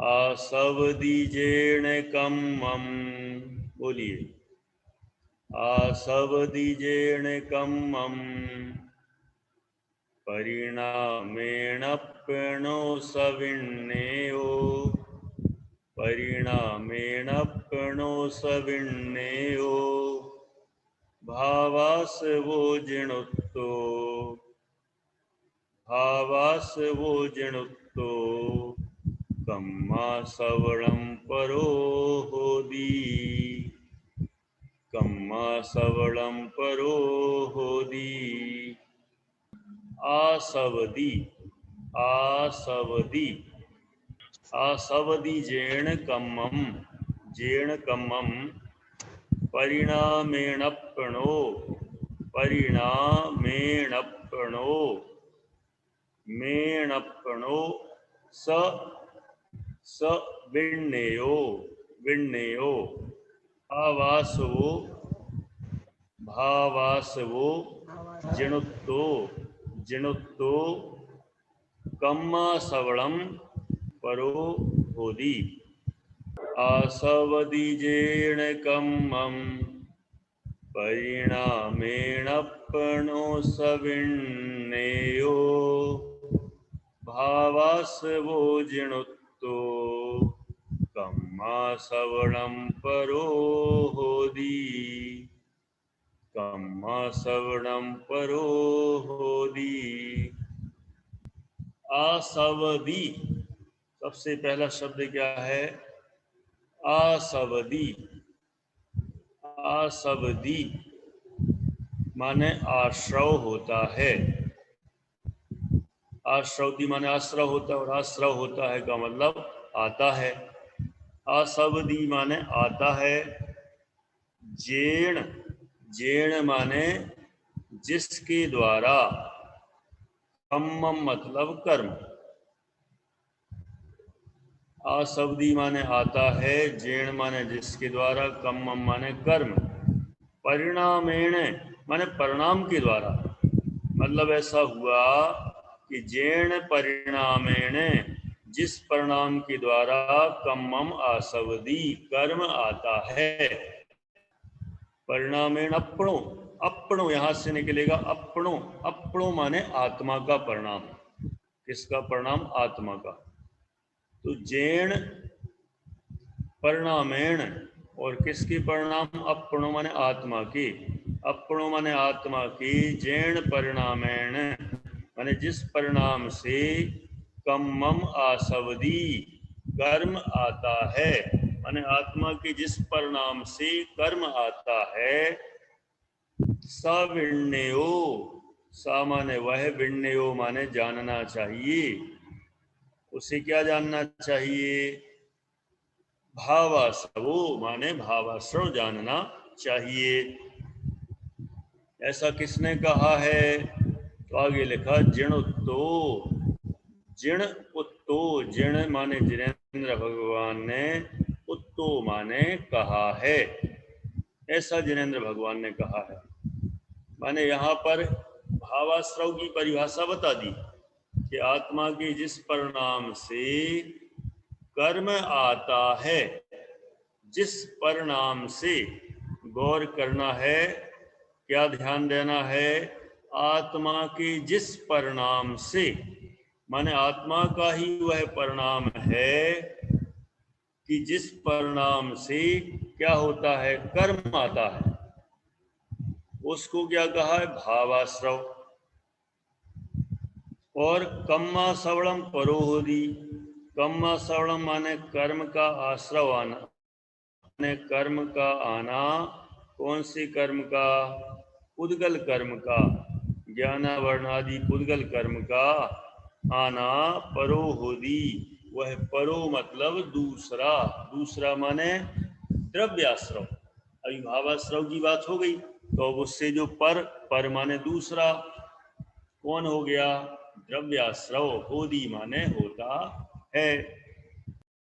आसवदीजेण कम्मम, बोलिए। आसवदीजेण कम्मम परिणामेण प्रणो सविण्णेयो, परिणामेण प्रणो सविण्णेयो भावासवो जिणुत्तो, भावासवो जिणुत्तो कम्मा सवणं परो होदी, कम्मा सवणं परो होदी। आसवदी, आसवदी, आसवदी जेण कम्मम, जेण कम्मम परिणामेण प्रणो, परिणामेण प्रणो, मेण प्रणो स विण्णेयो, विण्णेयो भावासवो, भावासवो जिणुत्तो, जिणुत्तो कम्मा सवणं परो होदी। आसवदीजेण कम्मम परिणामेण प्रणो सविण्णेयो भावासवो जिणुत्तो कम्मा सवणं परो होदी, कम्मा सवणं परो होदी। आसवदी, सबसे पहला शब्द क्या है? आसवदी, आसवदी माने आश्रव होता है। आश्रवदी माने आश्रव होता है, और आश्रव होता है का मतलब आता है। आसवदी माने आता है। जेण, जेण माने जिसके द्वारा, कम्मम मतलब कर्म। आसवदी माने आता है, जेण माने जिसके द्वारा, कम्मम माने कर्म, परिणामेण माने परिणाम के द्वारा। मतलब ऐसा हुआ कि जेण परिणामेण, जिस परिणाम के द्वारा, कम्मम आसवदी कर्म आता है। परिणामेण अपणो, अपणो यहां से निकलेगा अपणो, अपणो माने आत्मा का परिणाम। किसका परिणाम? आत्मा का। तो जेण परिणामेण, और किसके परिणाम? अपणो माने आत्मा के, अपणो माने आत्मा के, जेण परिणामेण माने जिस परिणाम से, कम्मम आसवदी कर्म आता है, माने आत्मा के जिस परिणाम से कर्म आता है, सविण्णेयो, सा माने वह, विण्णेयो माने जानना चाहिए। उसे क्या जानना चाहिए? भावासवो माने भावाश्रव जानना चाहिए। ऐसा किसने कहा है? तो आगे लिखा जिणुत्तो, जिण उत्तो, जिण माने जिनेंद्र भगवान ने, उत्तो माने कहा है। ऐसा जिनेंद्र भगवान ने कहा है। माने यहाँ पर भावाश्रव की परिभाषा बता दी कि आत्मा के जिस परिणाम से कर्म आता है, जिस परिणाम से, गौर करना है, क्या ध्यान देना है? आत्मा के जिस परिणाम से, माने आत्मा का ही वह परिणाम है कि जिस परिणाम से क्या होता है? कर्म आता है। उसको क्या कहा है? भावाश्रव। और कम्मा सवणम परो होदी, कम्मा सवणम माने कर्म का आश्रव आना, माने कर्म का आना। कौन से कर्म का? पुद्गल कर्म का, ज्ञानावरणादि पुद्गल कर्म का आना। परो होदी, वह परो मतलब दूसरा, दूसरा माने द्रव्याश्रव। अभी भावाश्रव की बात हो गई, तो अब उससे जो पर माने दूसरा, कौन हो गया? द्रव्याश्रव। होदी माने होता है।